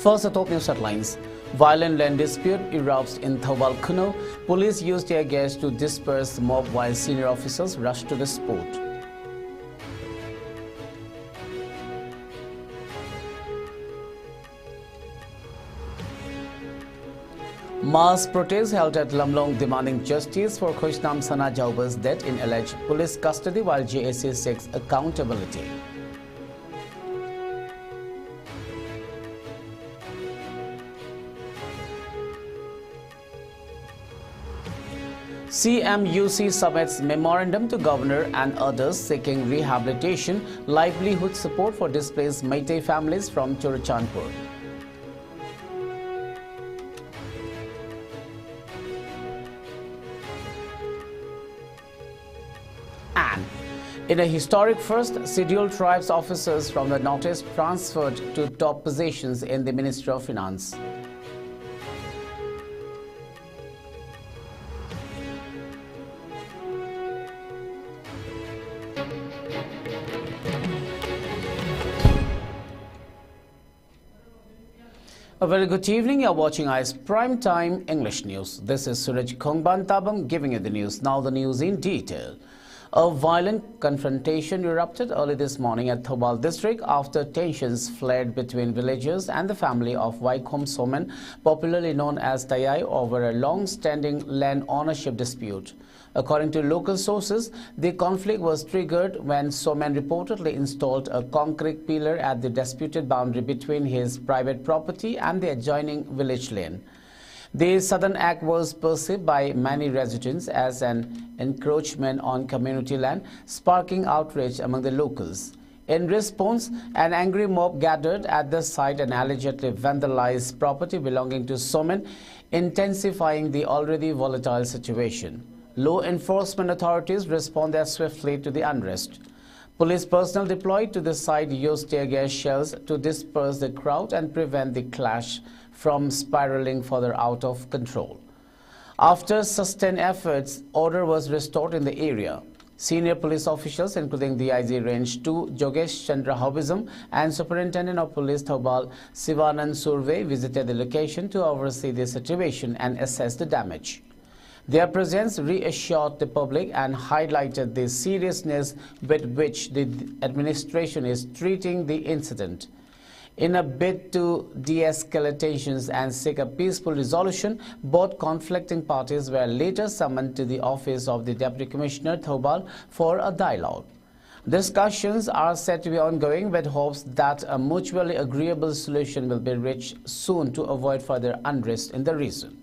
First, the top news headlines. Violent land dispute erupts in Thawal Kuno. Police used tear gas to disperse the mob while senior officers rushed to the spot. Mass protests held at Lamlong demanding justice for Khoshnam Sana Jauba's death in alleged police custody while JSC seeks accountability. CMUC submits memorandum to governor and others seeking rehabilitation, livelihood support for displaced Meitei families from Churachandpur. And in a historic first, scheduled tribes officers from the Northeast transferred to top positions in the Ministry of Finance. A very good evening. You're watching IS Prime Time English News. This is Suraj Khongban Tabam giving you the news. Now the news in detail. A violent confrontation erupted early this morning at Thawal district after tensions flared between villagers and the family of Vaikom Somen, popularly known as Tayai, over a long-standing land ownership dispute. According to local sources, the conflict was triggered when Somen reportedly installed a concrete pillar at the disputed boundary between his private property and the adjoining village lane. The sudden act was perceived by many residents as an encroachment on community land, sparking outrage among the locals. In response, an angry mob gathered at the site and allegedly vandalized property belonging to Somen, intensifying the already volatile situation. Law enforcement authorities responded swiftly to the unrest. Police personnel deployed to the site used tear gas shells to disperse the crowd and prevent the clash from spiraling further out of control. After sustained efforts, order was restored in the area. Senior police officials, including DIG Range 2 Jogesh Chandra Hobism and Superintendent of Police Thawal Sivanand Survey, visited the location to oversee the situation and assess the damage. Their presence reassured the public and highlighted the seriousness with which the administration is treating the incident. In a bid to de-escalate tensions and seek a peaceful resolution, both conflicting parties were later summoned to the office of the Deputy Commissioner Thawal for a dialogue. Discussions are said to be ongoing with hopes that a mutually agreeable solution will be reached soon to avoid further unrest in the region.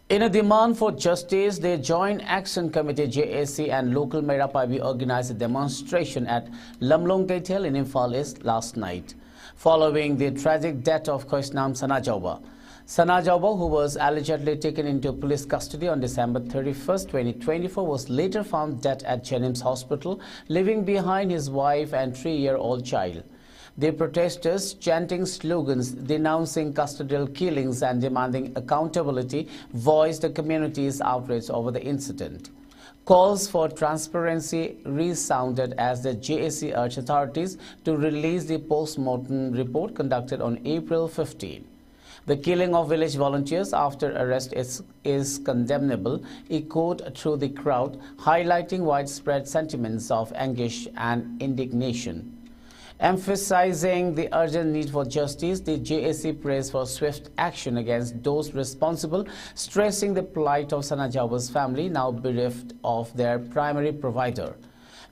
In a demand for justice, the Joint Action Committee JAC and local Merapabi organized a demonstration at Lamlong Kaitel in Imphal East last night, following the tragic death of Khoshnam Sana Jauba. Sana Jauba, who was allegedly taken into police custody on December 31, 2024, was later found dead at Jennings Hospital, leaving behind his wife and 3-year-old child. The protesters, chanting slogans denouncing custodial killings and demanding accountability, voiced the community's outrage over the incident. Calls for transparency resounded as the JAC urged authorities to release the post-mortem report conducted on April 15. The killing of village volunteers after arrest is condemnable, echoed through the crowd, highlighting widespread sentiments of anguish and indignation. Emphasizing the urgent need for justice, the JAC prays for swift action against those responsible, stressing the plight of Sana Jauba's family, now bereft of their primary provider.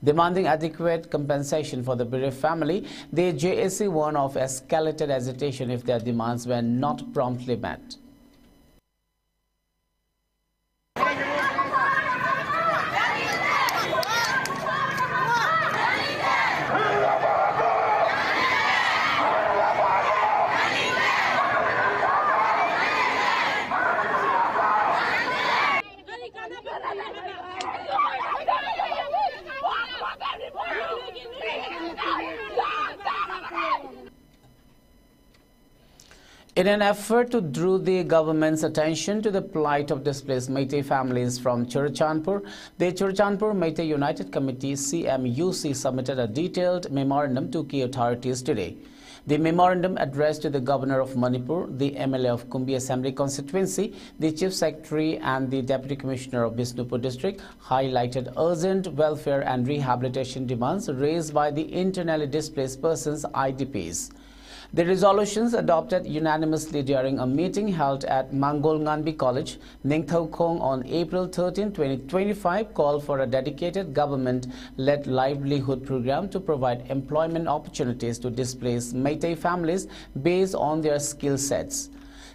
Demanding adequate compensation for the bereaved family, the JAC warned of escalated agitation if their demands were not promptly met. In an effort to draw the government's attention to the plight of displaced Meitei families from Churachandpur, the Churachandpur Meitei United Committee CMUC submitted a detailed memorandum to key authorities today. The memorandum addressed to the Governor of Manipur, the MLA of Kumbi Assembly Constituency, the Chief Secretary and the Deputy Commissioner of Bishnupur District highlighted urgent welfare and rehabilitation demands raised by the internally displaced persons IDPs. The resolutions adopted unanimously during a meeting held at Mangol Nganbi College, Ningthaukhong on April 13, 2025 called for a dedicated government-led livelihood program to provide employment opportunities to displaced Meitei families based on their skill sets.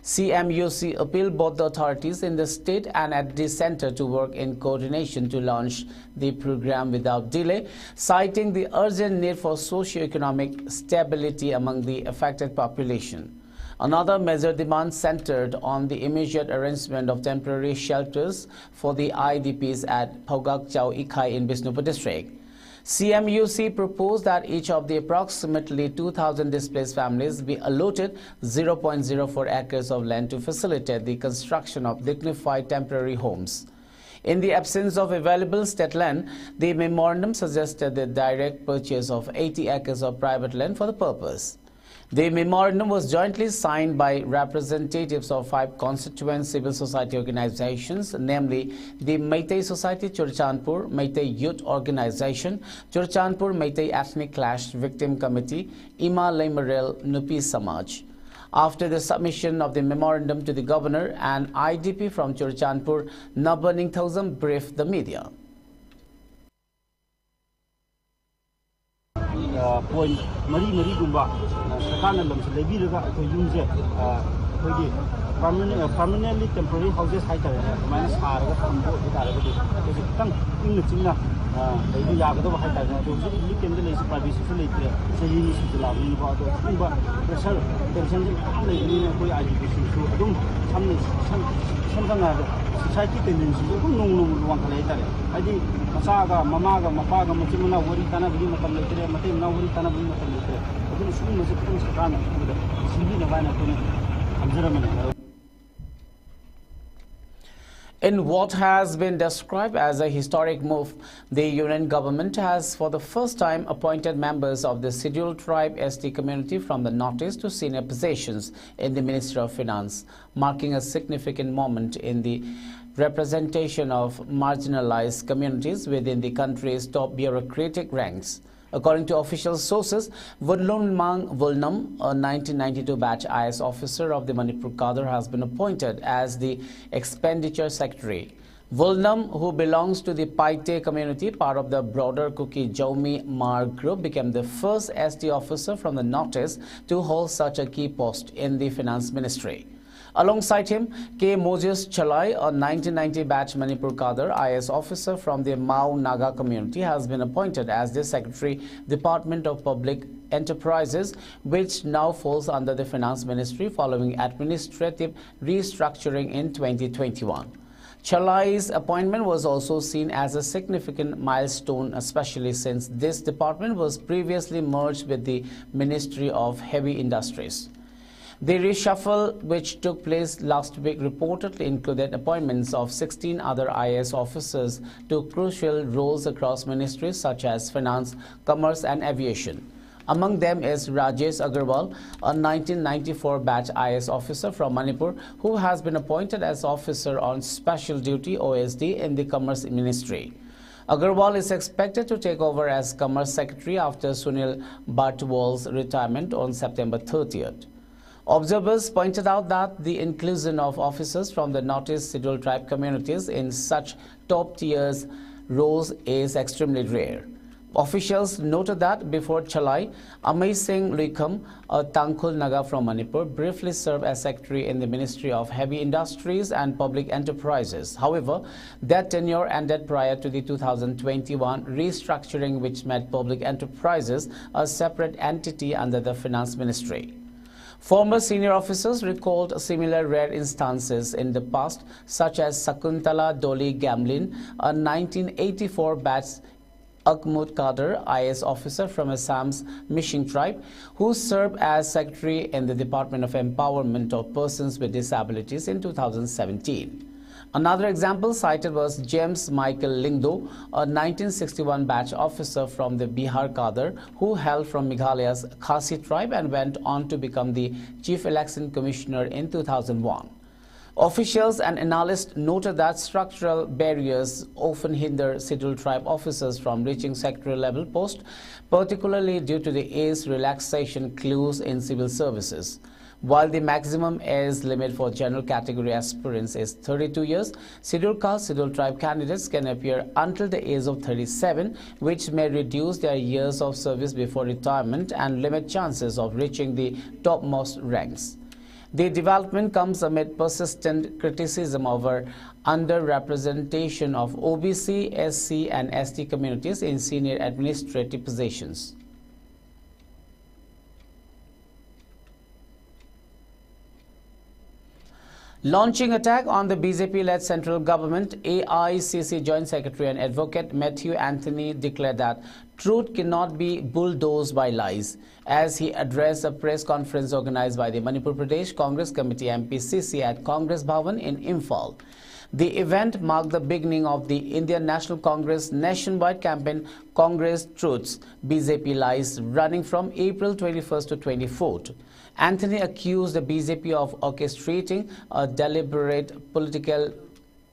CMUC appealed both the authorities in the state and at the center to work in coordination to launch the program without delay, citing the urgent need for socio-economic stability among the affected population. Another major demand centered on the immediate arrangement of temporary shelters for the IDPs at Phogak Chau Ikhai in Bishnupur District. CMUC proposed that each of the approximately 2,000 displaced families be allotted 0.04 acres of land to facilitate the construction of dignified temporary homes. In the absence of available state land, the memorandum suggested the direct purchase of 80 acres of private land for the purpose. The memorandum was jointly signed by representatives of 5 constituent civil society organizations, namely the Meitei Society Churachandpur, Meitei Youth Organization, Churachandpur Meitei Ethnic Clash Victim Committee, Ima Lemarel Nupi Samaj. After the submission of the memorandum to the governor, an IDP from Churachandpur, Naba Ningthausam, briefed the media. Point Mari Gumba, Sakana Leviga, permanently temporary houses, minus Haraga, in the China, the Yagado Haita, look in the lazy privacy, saying this is the love about the pressure, there's something society tendency, no one later. I think Masaga, Mamaga, Mapaga, Matimana, Waritana, Matam, Matim, now Waritana, Matam. I think soon as it comes to run with the Sivina Vana. In what has been described as a historic move, the union government has for the first time appointed members of the scheduled tribe ST community from the Northeast to senior positions in the Ministry of Finance, marking a significant moment in the representation of marginalized communities within the country's top bureaucratic ranks. According to official sources, Vunlunmang Vulnam, a 1992 batch IS officer of the Manipur cadre, has been appointed as the expenditure secretary. Vulnam, who belongs to the Paite community, part of the broader Kuki Jaumi Mar group, became the first ST officer from the Northeast to hold such a key post in the finance ministry. Alongside him, K. Moses Chalai, a 1990 batch Manipur cadre IS officer from the Mao Naga community, has been appointed as the Secretary, Department of Public Enterprises, which now falls under the Finance Ministry following administrative restructuring in 2021. Chalai's appointment was also seen as a significant milestone, especially since this department was previously merged with the Ministry of Heavy Industries. The reshuffle, which took place last week, reportedly included appointments of 16 other IAS officers to crucial roles across ministries such as finance, commerce and aviation. Among them is Rajesh Agarwal, a 1994 batch IAS officer from Manipur, who has been appointed as officer on special duty OSD in the Commerce Ministry. Agarwal is expected to take over as Commerce Secretary after Sunil Bartwal's retirement on September 30th. Observers pointed out that the inclusion of officers from the Northeast scheduled tribe communities in such top tiers roles is extremely rare. Officials noted that before Chalai, Amay Singh Luikam, a Tangkhul Naga from Manipur, briefly served as Secretary in the Ministry of Heavy Industries and Public Enterprises. However, that tenure ended prior to the 2021 restructuring, which made Public Enterprises a separate entity under the Finance Ministry. Former senior officers recalled similar rare instances in the past, such as Sakuntala Doli Gamlin, a 1984 batch Akmut Kader, IS officer from Assam's Mishing tribe, who served as secretary in the Department of Empowerment of Persons with Disabilities in 2017. Another example cited was James Michael Lingdo, a 1961 batch officer from the Bihar Kader, who hailed from Meghalaya's Khasi tribe and went on to become the Chief Election Commissioner in 2001. Officials and analysts noted that structural barriers often hinder scheduled tribe officers from reaching secretarial level posts, particularly due to the age relaxation clause in civil services. While the maximum age limit for general category aspirants is 32 years, scheduled caste, scheduled tribe candidates can appear until the age of 37, which may reduce their years of service before retirement and limit chances of reaching the topmost ranks. The development comes amid persistent criticism over underrepresentation of OBC, SC and ST communities in senior administrative positions. Launching attack on the BJP-led central government, AICC Joint Secretary and Advocate Matthew Anthony declared that truth cannot be bulldozed by lies, as he addressed a press conference organized by the Manipur Pradesh Congress Committee MPCC at Congress Bhavan in Imphal. The event marked the beginning of the Indian National Congress nationwide campaign Congress Truths, BJP Lies, running from April 21st to 24th. Anthony accused the BJP of orchestrating a deliberate political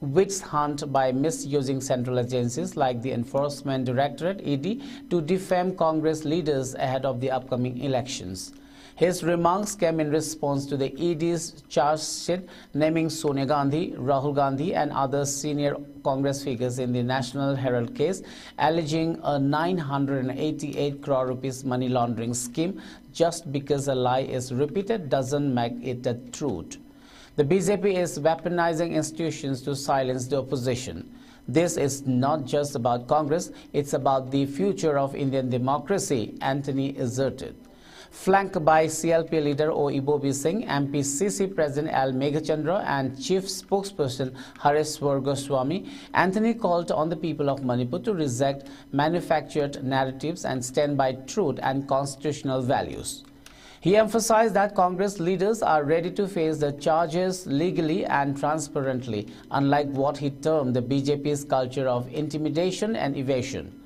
witch hunt by misusing central agencies like the Enforcement Directorate (ED) to defame Congress leaders ahead of the upcoming elections. His remarks came in response to the ED's charge sheet naming Sonia Gandhi, Rahul Gandhi and other senior Congress figures in the National Herald case, alleging a 988 crore rupees money laundering scheme. Just because a lie is repeated doesn't make it the truth. The BJP is weaponizing institutions to silence the opposition. This is not just about Congress, it's about the future of Indian democracy, Anthony asserted. Flanked by CLP leader O. Ibobi Singh, MPCC President L. Meghachandra and Chief Spokesperson Hareshwar Goswami, Anthony called on the people of Manipur to reject manufactured narratives and stand by truth and constitutional values. He emphasized that Congress leaders are ready to face the charges legally and transparently, unlike what he termed the BJP's culture of intimidation and evasion.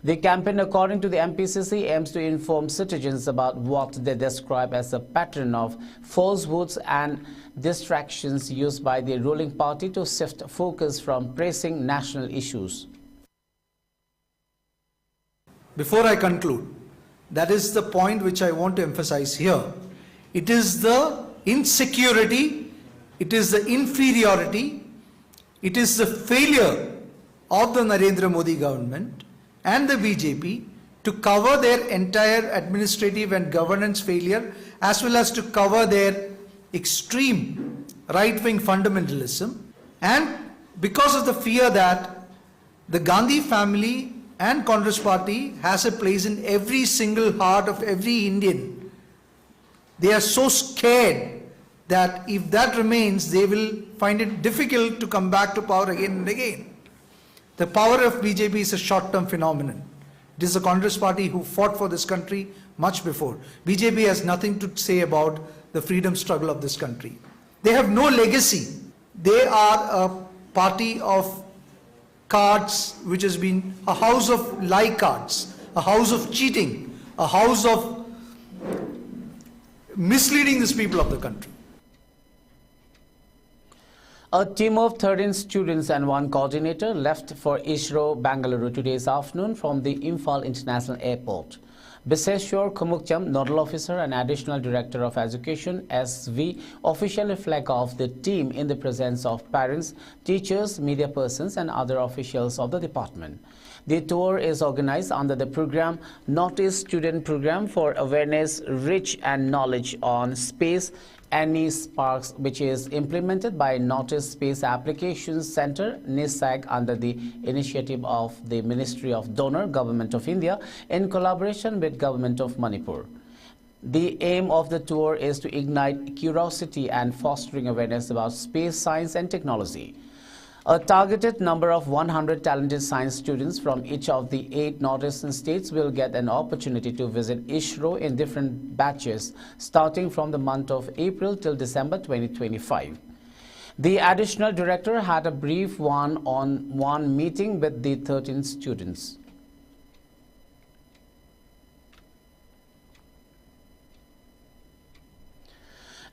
The campaign, according to the MPCC, aims to inform citizens about what they describe as a pattern of falsehoods and distractions used by the ruling party to shift focus from pressing national issues. Before I conclude, that is the point which I want to emphasize here. It is the insecurity, it is the inferiority, it is the failure of the Narendra Modi government and the BJP to cover their entire administrative and governance failure, as well as to cover their extreme right-wing fundamentalism, and because of the fear that the Gandhi family and Congress party has a place in every single heart of every Indian. They are so scared that if that remains, they will find it difficult to come back to power again and again. The power of BJP is a short-term phenomenon. It is the Congress party who fought for this country much before. BJP has nothing to say about the freedom struggle of this country. They have no legacy. They are a party of cards, which has been a house of lie cards, a house of cheating, a house of misleading these people of the country. A team of 13 students and one coordinator left for ISRO Bangalore today's afternoon from the Imphal International Airport. Biseshwar Kumukcham, Nodal Officer and Additional Director of Education, SV, officially flagged off the team in the presence of parents, teachers, media persons and other officials of the department. The tour is organized under the program Notice Student Program for Awareness, Reach and Knowledge on Space, Annie Sparks, which is implemented by Notice Space Applications Center, NISAG, under the initiative of the Ministry of Donor, Government of India, in collaboration with Government of Manipur. The aim of the tour is to ignite curiosity and fostering awareness about space science and technology. A targeted number of 100 talented science students from each of the 8 northeastern states will get an opportunity to visit ISRO in different batches starting from the month of April till December 2025. The additional director had a brief one-on-one meeting with the 13 students.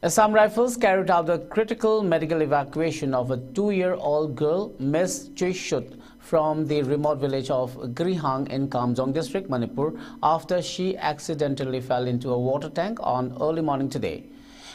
Assam Rifles carried out the critical medical evacuation of a 2-year-old girl, Miss Chishut, from the remote village of Grihang in Kamjong district, Manipur, after she accidentally fell into a water tank on early morning today.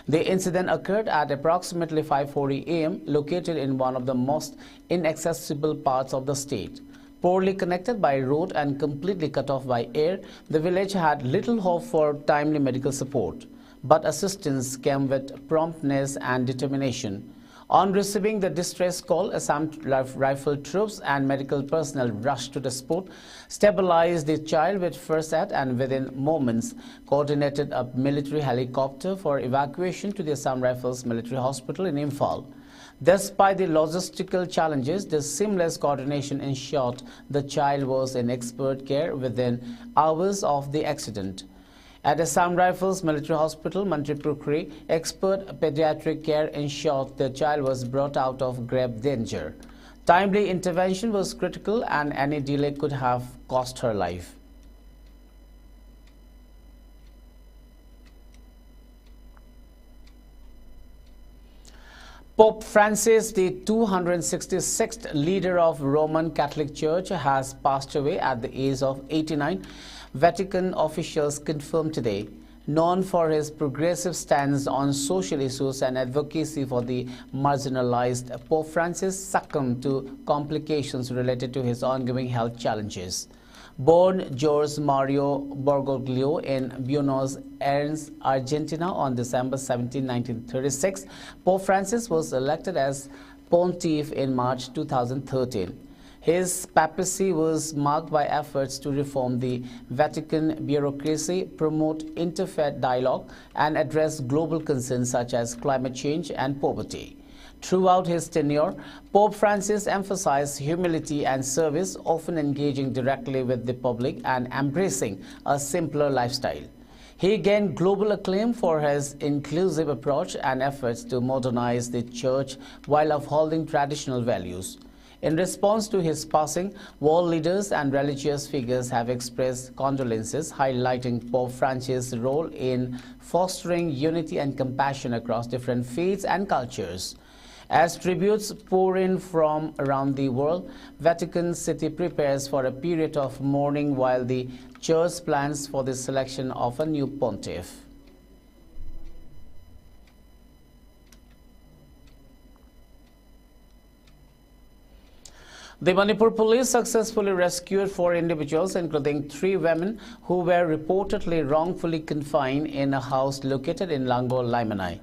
The incident occurred at approximately 5:40 a.m., located in one of the most inaccessible parts of the state. Poorly connected by road and completely cut off by air, the village had little hope for timely medical support. But assistance came with promptness and determination. On receiving the distress call, Assam Rifle troops and medical personnel rushed to the spot, stabilized the child with first aid, and within moments coordinated a military helicopter for evacuation to the Assam Rifles Military Hospital in Imphal. Despite the logistical challenges, the seamless coordination ensured the child was in expert care within hours of the accident. At Assam Rifles Military Hospital, Mantripurkuri, expert pediatric care ensured the child was brought out of grave danger. Timely intervention was critical and any delay could have cost her life. Pope Francis, the 266th leader of Roman Catholic Church, has passed away at the age of 89. Vatican officials confirmed today. Known for his progressive stance on social issues and advocacy for the marginalized, Pope Francis succumbed to complications related to his ongoing health challenges. Born Jorge Mario Bergoglio in Buenos Aires, Argentina on December 17, 1936, Pope Francis was elected as Pontiff in March 2013. His papacy was marked by efforts to reform the Vatican bureaucracy, promote interfaith dialogue, and address global concerns such as climate change and poverty. Throughout his tenure, Pope Francis emphasized humility and service, often engaging directly with the public and embracing a simpler lifestyle. He gained global acclaim for his inclusive approach and efforts to modernize the church while upholding traditional values. In response to his passing, world leaders and religious figures have expressed condolences, highlighting Pope Francis' role in fostering unity and compassion across different faiths and cultures. As tributes pour in from around the world, Vatican City prepares for a period of mourning while the Church plans for the selection of a new pontiff. The Manipur police successfully rescued 4 individuals, including 3 women who were reportedly wrongfully confined in a house located in Langbo, Laimanai.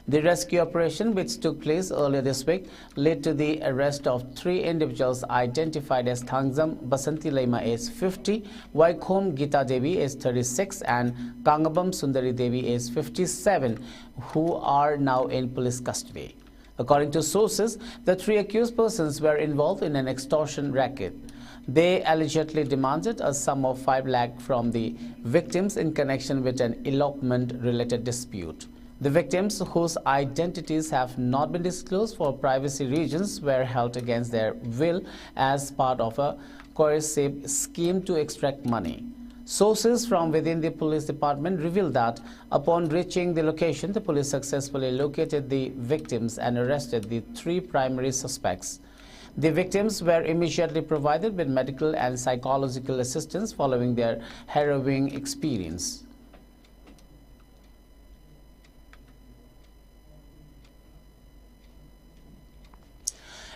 The rescue operation, which took place earlier this week, led to the arrest of 3 individuals identified as Thangzam Basanti Lema, age 50, Vaikom Gita Devi, age 36, and Kangabam Sundari Devi, age 57, who are now in police custody. According to sources, the 3 accused persons were involved in an extortion racket. They allegedly demanded a sum of 5 lakh from the victims in connection with an elopement-related dispute. The victims, whose identities have not been disclosed for privacy reasons, were held against their will as part of a coercive scheme to extract money. Sources from within the police department revealed that upon reaching the location, the police successfully located the victims and arrested the 3 primary suspects. The victims were immediately provided with medical and psychological assistance following their harrowing experience.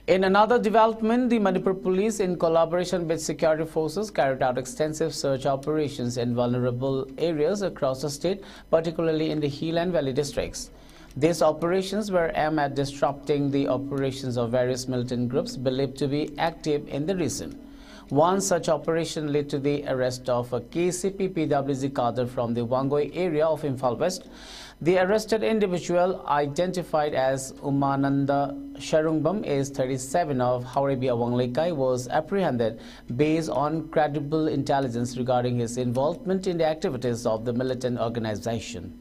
In another development, the Manipur police, in collaboration with security forces, carried out extensive search operations in vulnerable areas across the state, particularly in the hill and valley districts. These operations were aimed at disrupting the operations of various militant groups believed to be active in the region. One such operation led to the arrest of a KCP PWG cadre from the Wangoi area of Imphal West. The arrested individual, identified as Umananda Sharungbam, age 37 of Hauribia Wanglekai, was apprehended based on credible intelligence regarding his involvement in the activities of the militant organization.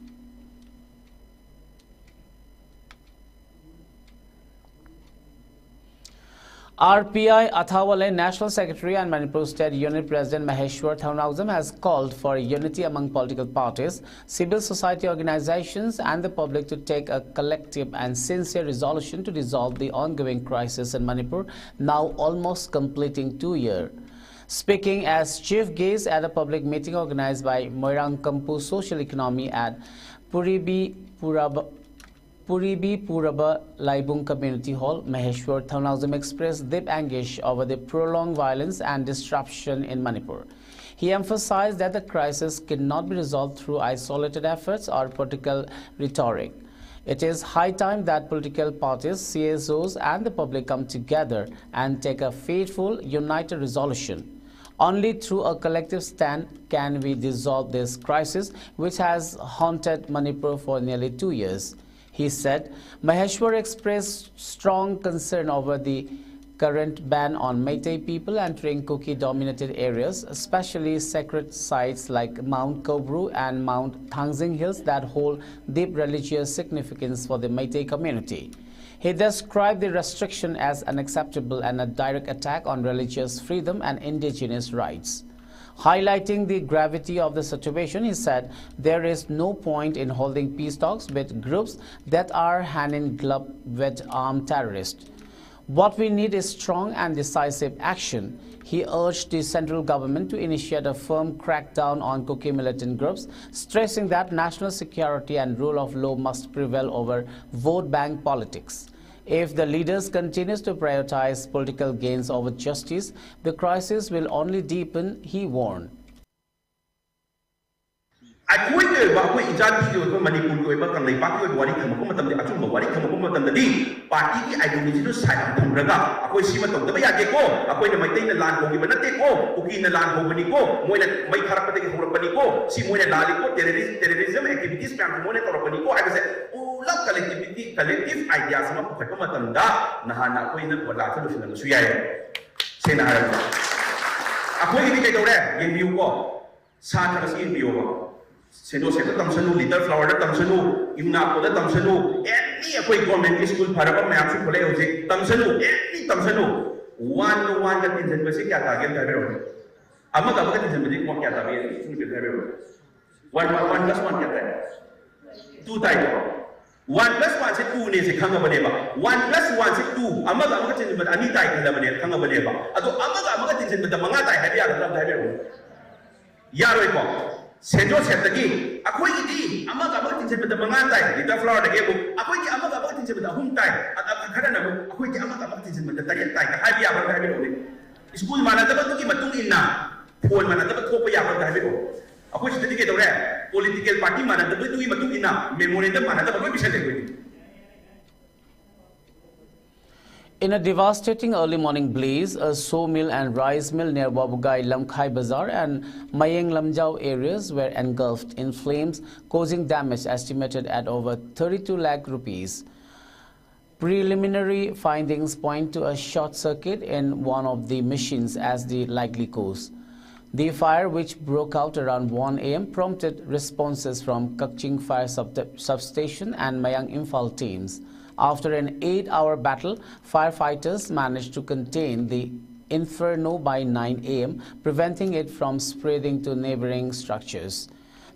RPI Athawale National Secretary and Manipur State Unit President Maheshwar Thaunawjam has called for unity among political parties, civil society organizations and the public to take a collective and sincere resolution to resolve the ongoing crisis in Manipur, now almost completing 2 years. Speaking as chief guest at a public meeting organized by Moirang Kampu Social Economy at Puribi Puraba Laibung Community Hall, Maheshwar Thaunawjam expressed deep anguish over the prolonged violence and disruption in Manipur. He emphasized that the crisis cannot be resolved through isolated efforts or political rhetoric. It is high time that political parties, CSOs and the public come together and take a faithful, united resolution. Only through a collective stand can we dissolve this crisis, which has haunted Manipur for nearly 2 years. He said Maheshwar expressed strong concern over the current ban on Meitei people entering Kuki-dominated areas, especially sacred sites like Mount Kobru and Mount Thangzing Hills that hold deep religious significance for the Meitei community. He described the restriction as unacceptable and a direct attack on religious freedom and indigenous rights. Highlighting the gravity of the situation, he said there is no point in holding peace talks with groups that are hand in glove with armed terrorists. What we need is strong and decisive action. He urged the central government to initiate a firm crackdown on Kuki militant groups, stressing that national security and rule of law must prevail over vote bank politics. If the leaders continue to prioritize political gains over justice, the crisis will only deepen, he warned. Collective ideas sama pukul matanda nahana aku ini berlaku di sana suya ya. Saya nak harap. Aku ini kita tahu deh, yang biu ko, saat harus yang biu ko. Seno saya tam senu, little flower tam senu, imna ko tam senu. Any aku government school para ko mayam sih boleh uji tam senu, any tam senu. One to one kan tinjau besi kya target dah beru. Amma kamu kan tinjau besi mau kya target, sulit dah beru. One plus one kya target. Two type. 1 plus 1 से 2 ने से खंगा बनेगा 1 plus 1 से 2 अमग अमग चिन्ह बद अनी ताई खंगा बने खंगा बनेगा अतो अमग चिन्ह बद मंगा ताई है यार मतलब है बेरो यार को सेजो सेतगी अकोई की दी अमग चिन्ह बद मंगा ताई लिटर फ्लावर दगे बु अकोई की अमग चिन्ह बद हुम ताई खरा न बु अकोई की अमग चिन्ह बद तरिय ताई है यार मतलब है बेरो स्कूल माना तब तो की मतुंग इन्ना फोन माना तब थोप यार मतलब है बेरो अकोई सिद्धि के दौरे political party mana tapi tu itu ina memorandum mana tapi bisa lekui. In a devastating early morning blaze, a sawmill and rice mill near Wabugai Lamkhai Bazaar and Mayeng Lamjau areas were engulfed in flames, causing damage estimated at over 32 lakh rupees. Preliminary findings point to a short circuit in one of the machines as the likely cause. The fire, which broke out around 1 a.m., prompted responses from Kakching Fire Substation and Mayang Imphal teams. After an 8-hour battle, firefighters managed to contain the inferno by 9 a.m., preventing it from spreading to neighboring structures.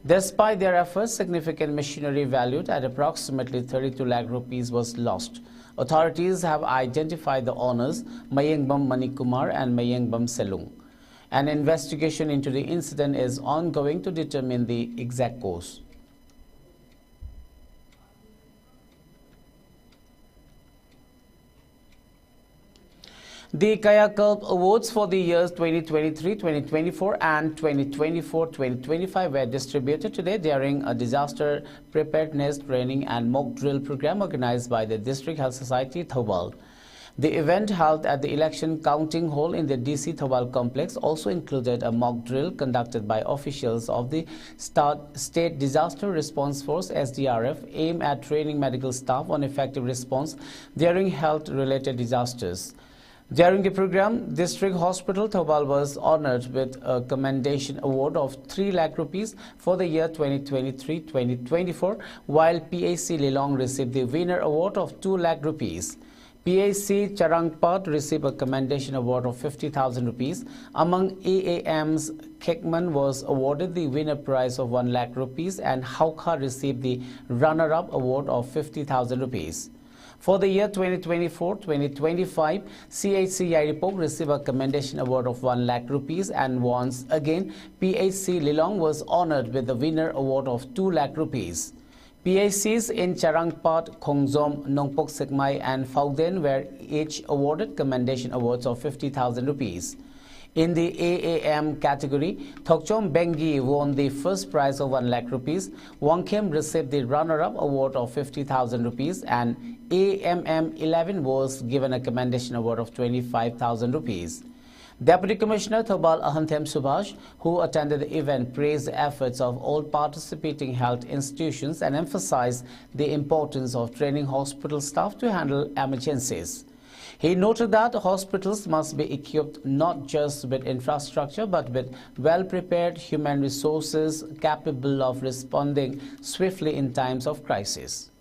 Despite their efforts, significant machinery valued at approximately 32 lakh rupees was lost. Authorities have identified the owners, Mayengbam Manikumar and Mayengbam Selung. An investigation into the incident is ongoing to determine the exact cause. The Kayakalp Awards for the years 2023, 2024 and 2024-2025 were distributed today during a disaster preparedness training and mock drill program organized by the District Health Society, Thobal. The event held at the election counting hall in the DC Thawal complex also included a mock drill conducted by officials of the State Disaster Response Force (SDRF) aimed at training medical staff on effective response during health-related disasters. During the program, District Hospital Thawal was honored with a commendation award of 3 lakh rupees for the year 2023-2024, while PAC Lilong received the winner award of 2 lakh rupees. PAC Charangpat received a commendation award of 50,000 rupees. Among AAM's Kekman was awarded the winner prize of 1 lakh rupees and Haukha received the runner-up award of 50,000 rupees. For the year 2024-2025, CHC Yairipok received a commendation award of 1 lakh rupees and once again PAC Lilong was honored with the winner award of 2 lakh rupees. PACs in Charangpat, Khongzom, Nongpok Sekmai and Faugden were each awarded commendation awards of 50,000 rupees. In the AAM category, Thokchom Bengi won the first prize of 1 lakh rupees, Wangkhem received the runner-up award of 50,000 rupees and AMM 11 was given a commendation award of 25,000 rupees. Deputy Commissioner Thobal Ahanthem Subhash, who attended the event, praised the efforts of all participating health institutions and emphasized the importance of training hospital staff to handle emergencies. He noted that hospitals must be equipped not just with infrastructure but with well-prepared human resources capable of responding swiftly in times of crisis.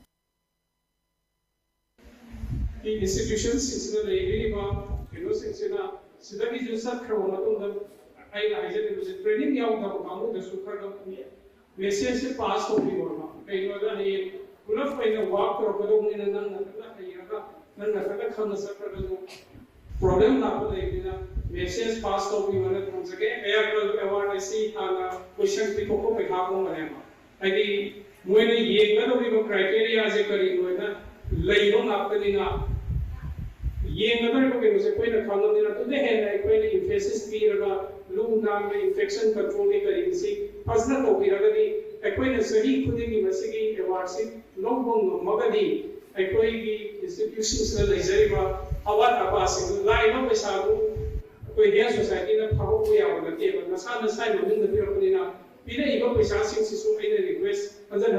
The institutions in the Sidaki Jusat Kramatunda, I training Yamu, the super message passed over Yorma. I know that he would have made a walk or a in another problem. Message passed over once again. Award I see and question people pick up on them. I think when a year criteria as a career, lay on up the another was a quite a column to the head, I quite emphasis period loom down infection control agency, as not obviously, a quite a study putting in a city awards, long Mogadi, a quite institutions that is Awat passing, line of a sabu, Quadia society, probably our table, the sun side within the Pirapina, Pina Ego is asking to make a request, as an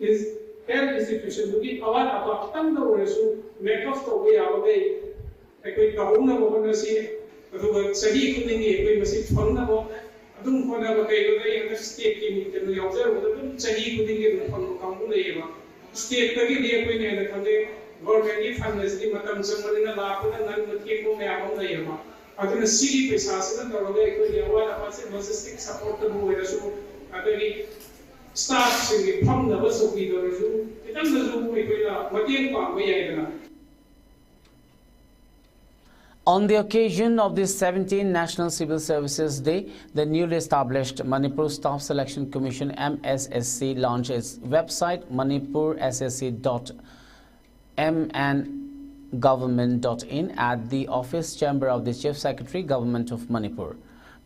is health institution to be aware about the resume, make of the way our day. A quick Kahuna Mohanasi, the Sadi couldn't get a message from the book. I don't want to have a state in the observer, Sadi couldn't get from Kamula. State Pagi, and the country, government funds the Matam someone in the lap and the people may have on the Yama. I can see Pisas, or the aware about logistic support to move resume. Starts in the pump the bus of the resume, it doesn't look like Matian Pam. On the occasion of the 17th National Civil Services Day, the newly established Manipur Staff Selection Commission MSSC launched its website manipurssc.mngovernment.in at the office chamber of the Chief Secretary, Government of Manipur.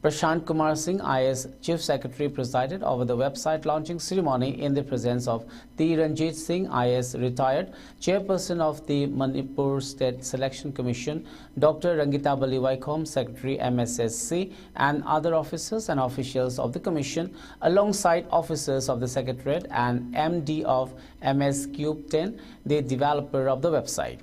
Prashant Kumar Singh, IS Chief Secretary, presided over the website launching ceremony in the presence of T. Ranjit Singh, IS retired, Chairperson of the Manipur State Selection Commission, Dr. Rangita Baliwaikom, Secretary MSSC, and other officers and officials of the Commission, alongside officers of the Secretariat and MD of MS Cube 10, the developer of the website.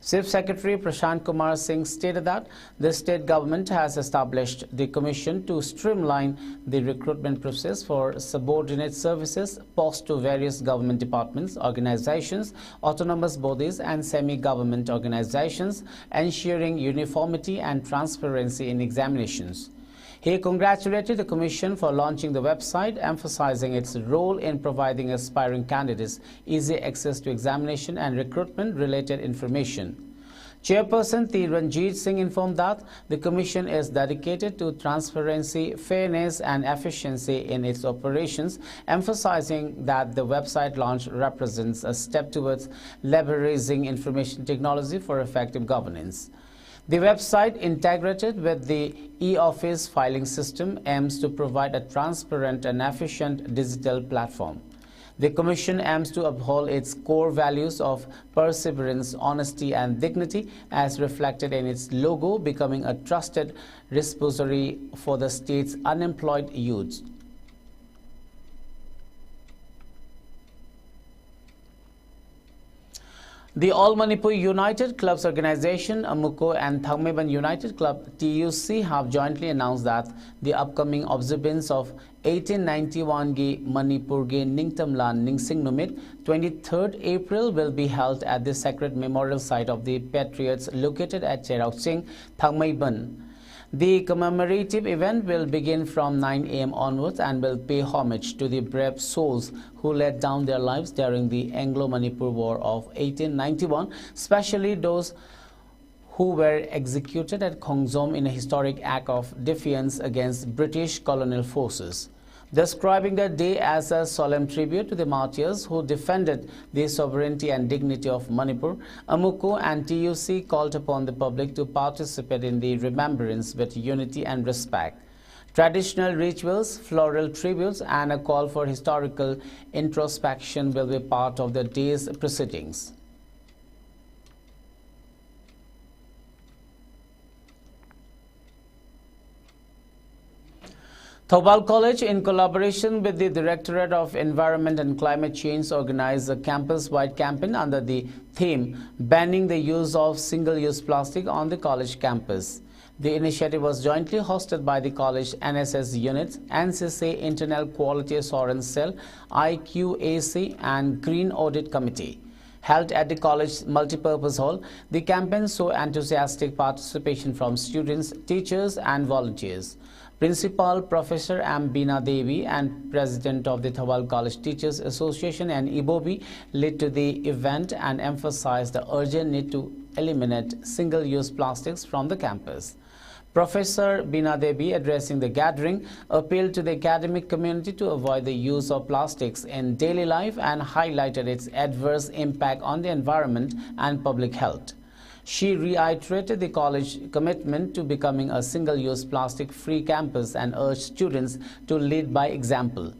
Chief Secretary Prashant Kumar Singh stated that the state government has established the commission to streamline the recruitment process for subordinate services posted to various government departments, organizations, autonomous bodies and semi-government organizations, ensuring uniformity and transparency in examinations. He congratulated the Commission for launching the website, emphasizing its role in providing aspiring candidates easy access to examination and recruitment-related information. Chairperson T. Ranjit Singh informed that the Commission is dedicated to transparency, fairness and efficiency in its operations, emphasizing that the website launch represents a step towards leveraging information technology for effective governance. The website, integrated with the e-office filing system, aims to provide a transparent and efficient digital platform. The Commission aims to uphold its core values of perseverance, honesty and dignity as reflected in its logo, becoming a trusted repository for the state's unemployed youths. The All Manipur United Clubs Organization, AMUCO, and Thangmaiban United Club, TUC, have jointly announced that the upcoming observance of 1891 Gi Manipur Gi Ningtamlan Ningsing Numit, 23rd April, will be held at the Sacred Memorial Site of the Patriots located at Cherauching, Thangmaiban. The commemorative event will begin from 9 a.m. onwards and will pay homage to the brave souls who laid down their lives during the Anglo-Manipur War of 1891, especially those who were executed at Khongzom in a historic act of defiance against British colonial forces. Describing the day as a solemn tribute to the martyrs who defended the sovereignty and dignity of Manipur, AMUCO and TUC called upon the public to participate in the remembrance with unity and respect. Traditional rituals, floral tributes, and a call for historical introspection will be part of the day's proceedings. Thobal College, in collaboration with the Directorate of Environment and Climate Change, organized a campus-wide campaign under the theme Banning the Use of Single-Use Plastic on the college campus. The initiative was jointly hosted by the college NSS units, NCC Internal Quality Assurance Cell, IQAC, and Green Audit Committee. Held at the college multipurpose hall, the campaign saw enthusiastic participation from students, teachers, and volunteers. Principal Professor M. Bina Devi and President of the Thobal College Teachers Association and IBOBI led to the event and emphasized the urgent need to eliminate single-use plastics from the campus. Professor Bina Devi, addressing the gathering, appealed to the academic community to avoid the use of plastics in daily life and highlighted its adverse impact on the environment and public health. She reiterated the college commitment to becoming a single-use plastic-free campus and urged students to lead by example.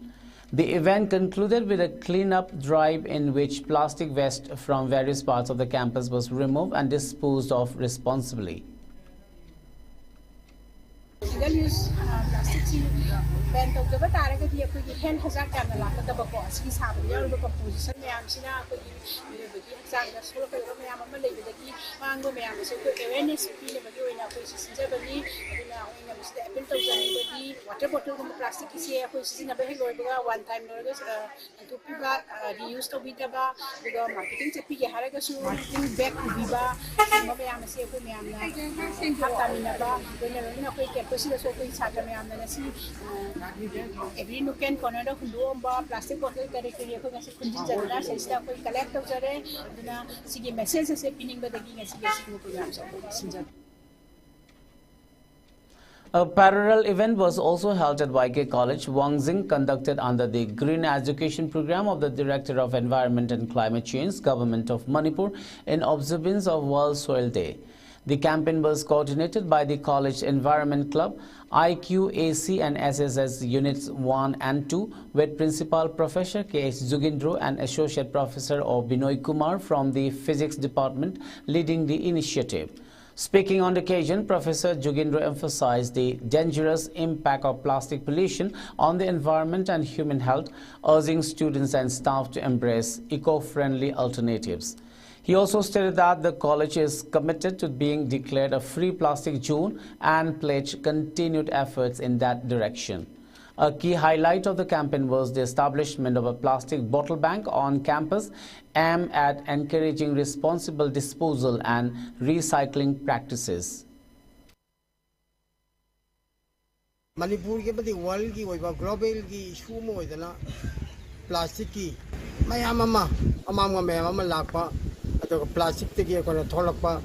The event concluded with a clean-up drive in which plastic waste from various parts of the campus was removed and disposed of responsibly. Single-use plastic ban tawdaba taragadi akogi health hazard kana lakadaba ko asigi sabani yaruba composition mayam sina akogi milebagi hachang da solo ko mayam ama leibadagi mango mayam se ko awareness pile bagi oina ko sinjabagi aduna oina mista appeal tawjani bagi water bottle ko plastic ki ko sina ba heloi baga one time norga to puga reuse to bidaba baga marketing chapi ge haraga su marketing back biba mayam se ko mayam na hatamina ba oina ko ke ko sila so ko chata mayam na si every nook and corner of Lumba, plastic bottle, collect of the messages pinning by the king and programs. A parallel event was also held at YK College, Wangzing, conducted under the Green Education Program of the Director of Environment and Climate Change, Government of Manipur, in observance of World Soil Day. The campaign was coordinated by the College Environment Club, IQAC and SSS Units 1 and 2 with Principal Professor K.H. Jugindro and Associate Professor O. Binoy Kumar from the Physics Department leading the initiative. Speaking on the occasion, Professor Jugindro emphasized the dangerous impact of plastic pollution on the environment and human health, urging students and staff to embrace eco-friendly alternatives. He also stated that the college is committed to being declared a free plastic zone and pledged continued efforts in that direction. A key highlight of the campaign was the establishment of a plastic bottle bank on campus aimed at encouraging responsible disposal and recycling practices. Manipur ke badi world ki oiba global ki issue mo idana plastic ki mayam ama lakpa ato plastic te ki ko tholakpa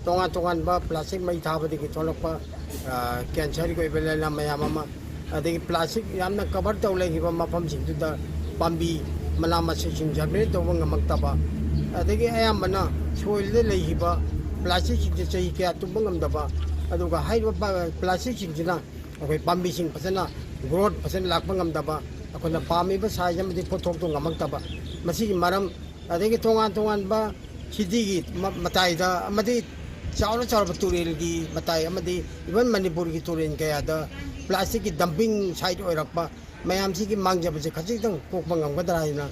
tonga ba plastic mai thabadi ki tholakpa cancer ko ibela mayam ama ade plastic yamna cover tawle hi ba mafam sing tu da pambi malama se sing jabe to ngamakta ba ade ki ayam bana soil le hi ba plastic ki chei ke atu bangam da ba adu ga hai ba plastic ki jina okay pambi sing pasana growth pasan lakpa ngam da ba ꯑꯩꯈꯣꯏꯅ ꯄꯥꯝꯃꯤꯕ size ꯑꯃꯗꯤ ꯄꯣꯠꯊꯣꯛꯇꯣ ꯉꯝꯃꯛꯇꯕ ꯃꯁꯤꯒꯤ ꯃꯔꯝ ꯑꯗꯒꯤ ꯇꯣꯉꯥꯟ ꯇꯣꯉꯥꯟꯕ ꯁꯤꯇꯤꯒꯤ ꯃꯇꯥꯏꯗ ꯑꯃꯗꯤ ꯆꯥꯎꯔ ꯆꯥꯎꯔꯕ ꯇꯨꯔꯦꯜꯒꯤ ꯃꯇꯥꯏ ꯑꯃꯗꯤ ꯏꯚꯟ ꯃꯅꯤꯄꯨꯔꯒꯤ ꯇꯨꯔꯦꯜ ꯀꯌꯥꯗ ꯄ꯭ꯂꯥꯁꯇꯤꯛꯀꯤ ꯗꯝꯄꯤꯡ ꯁꯥꯏꯠ ꯑꯣꯏꯔꯛꯄ ꯃꯌꯥꯝꯁꯤꯒꯤ ꯃꯥꯡꯖꯕꯁꯦ ꯈꯖꯤꯛꯇꯪ ꯀꯣꯛꯄ ꯉꯝꯒꯗ꯭ꯔꯥ ꯍꯥꯏꯅ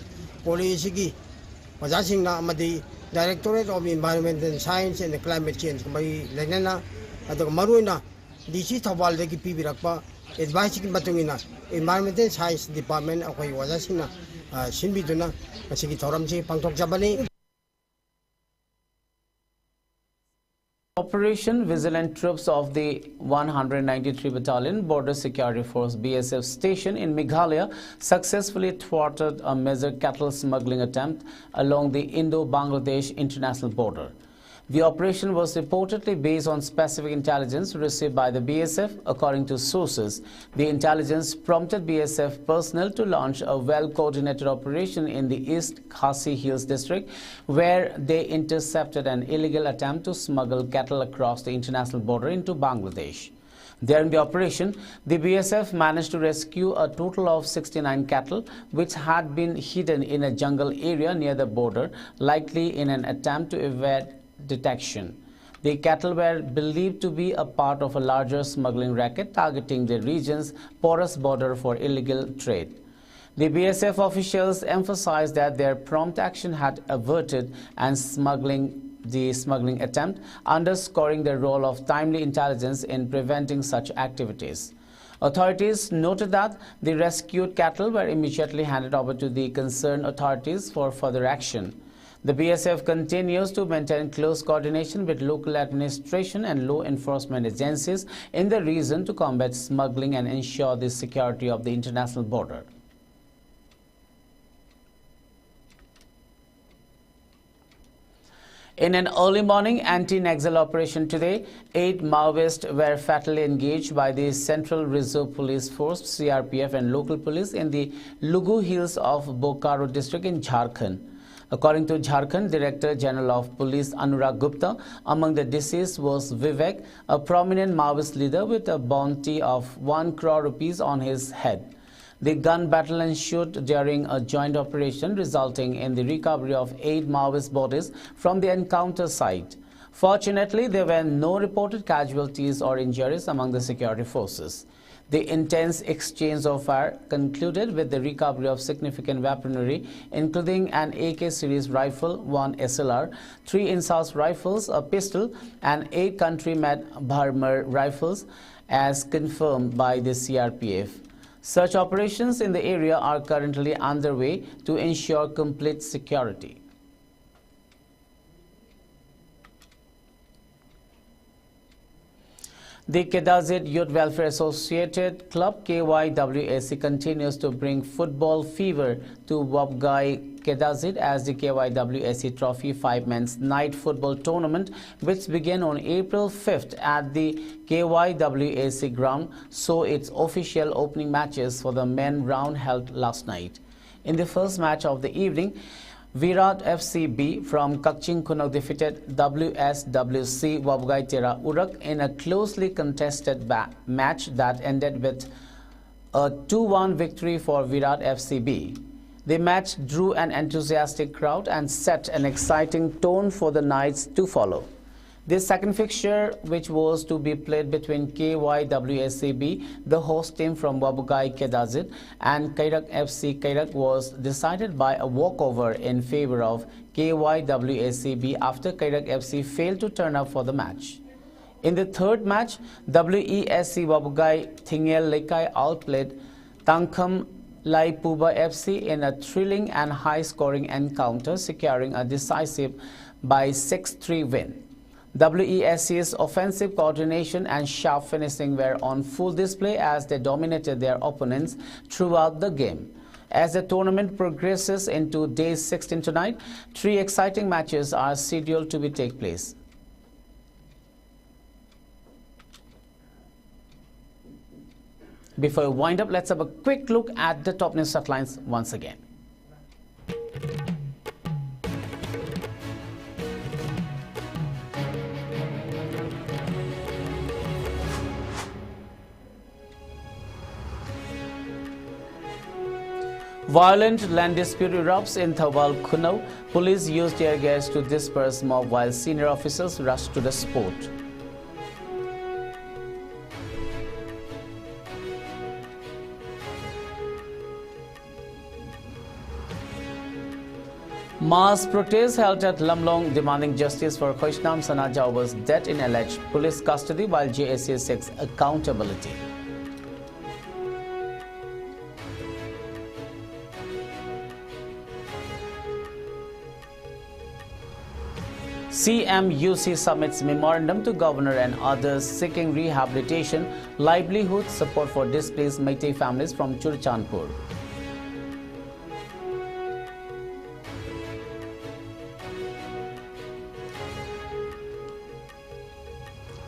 ꯀꯣꯂꯦꯖꯁꯤꯒꯤ ꯑꯣꯖꯥꯁꯤꯡꯅ ꯑꯃꯗꯤ directorate of environmental science and climate ꯆꯦꯟꯖꯀ ꯃꯔꯤ ꯂꯩꯅꯅ ꯑꯗꯨꯒ ꯃꯔꯨꯑꯣꯏꯅ ꯗꯤ.ꯁꯤ ꯊꯧꯕꯥꯜꯗꯒꯤ ꯄꯤꯕꯤꯔꯛꯄ ꯑꯦꯗꯚꯥꯏꯁꯀꯤ ꯃꯇꯨꯡ ꯏꯟꯅ ꯏꯟꯚꯥꯏꯔꯣꯟꯃꯦꯟꯇꯦꯜ ꯁꯥꯏꯟꯁ ꯗꯤꯄꯥꯔꯠꯃꯦꯟ ꯑꯩꯈꯣꯏ ꯑꯣꯖꯥꯁꯤꯡꯅ ꯁꯤꯟꯕꯤꯗꯨꯅ ꯃꯁꯤꯒꯤ ꯊꯧꯔꯝꯁꯤ ꯄꯥꯡꯊꯣꯛꯆꯕꯅꯤ. Operation Vigilant troops of the 193 Battalion Border Security Force BSF station in Meghalaya successfully thwarted a major cattle smuggling attempt along the Indo-Bangladesh international border. The operation was reportedly based on specific intelligence received by the BSF. According to sources, the intelligence prompted BSF personnel to launch a well-coordinated operation in the East Khasi Hills district, where they intercepted an illegal attempt to smuggle cattle across the international border into Bangladesh. During the operation, the BSF managed to rescue a total of 69 cattle, which had been hidden in a jungle area near the border, likely in an attempt to evade detection. The cattle were believed to be a part of a larger smuggling racket targeting the region's porous border for illegal trade. The BSF officials emphasized that their prompt action had averted the smuggling attempt, underscoring the role of timely intelligence in preventing such activities. Authorities noted that the rescued cattle were immediately handed over to the concerned authorities for further action. The BSF continues to maintain close coordination with local administration and law enforcement agencies in the region to combat smuggling and ensure the security of the international border. In an early morning anti-Naxal operation today, 8 Maoists were fatally engaged by the Central Reserve Police Force (CRPF) and local police in the Lugu Hills of Bokaro district in Jharkhand. According to Jharkhand Director General of Police Anurag Gupta, among the deceased was Vivek, a prominent Maoist leader with a bounty of 1 crore rupees on his head. The gun battle ensued during a joint operation, resulting in the recovery of 8 Maoist bodies from the encounter site. Fortunately, there were no reported casualties or injuries among the security forces. The intense exchange of fire concluded with the recovery of significant weaponry, including an AK series rifle, 1 SLR, 3 Insas rifles, a pistol, and 8 country-made Bharmer rifles, as confirmed by the CRPF. Such operations in the area are currently underway to ensure complete security. The Kedazit Youth Welfare Associated Club KYWAC continues to bring football fever to Wabgai Kedazit as the KYWAC Trophy 5-men's night football tournament, which began on April 5th at the KYWAC ground, saw its official opening matches for the men round held last night. In the first match of the evening, Virat FCB from Kakching Kunok defeated WSWC Wabgai Tera Urak in a closely contested match that ended with a 2-1 victory for Virat FCB. The match drew an enthusiastic crowd and set an exciting tone for the nights to follow. This second fixture, which was to be played between KYWSCB, the host team from Wabgai Kedazit, and Kairak FC Kairak, was decided by a walkover in favor of KYWSCB after Kairak FC failed to turn up for the match. In the third match, WESC Wabgai Thingel Lekai outplayed Tangkham Lai Puba FC in a thrilling and high-scoring encounter, securing a decisive by 6-3 win. WESC's offensive coordination and sharp finishing were on full display as they dominated their opponents throughout the game. As the tournament progresses into day 16 tonight, 3 exciting matches are scheduled to take place. Before we wind up, let's have a quick look at the top news headlines once again. Violent land dispute erupts in Thawal, Kunau. Police used tear gas to disperse mob while senior officers rushed to the spot. Mass protest held at Lamlong demanding justice for Khoishnam Sanajawa's death in alleged police custody while JSA seeks accountability. CMUC submits memorandum to governor and others seeking rehabilitation, livelihood support for displaced Meitei families from Churchandpur.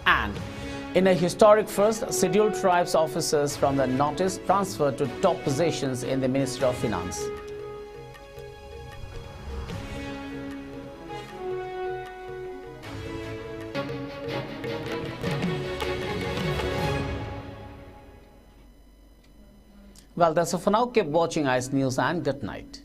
And in a historic first, scheduled tribes officers from the Northeast transferred to top positions in the Ministry of Finance. Well, that's all for now. Keep watching ICE News and good night.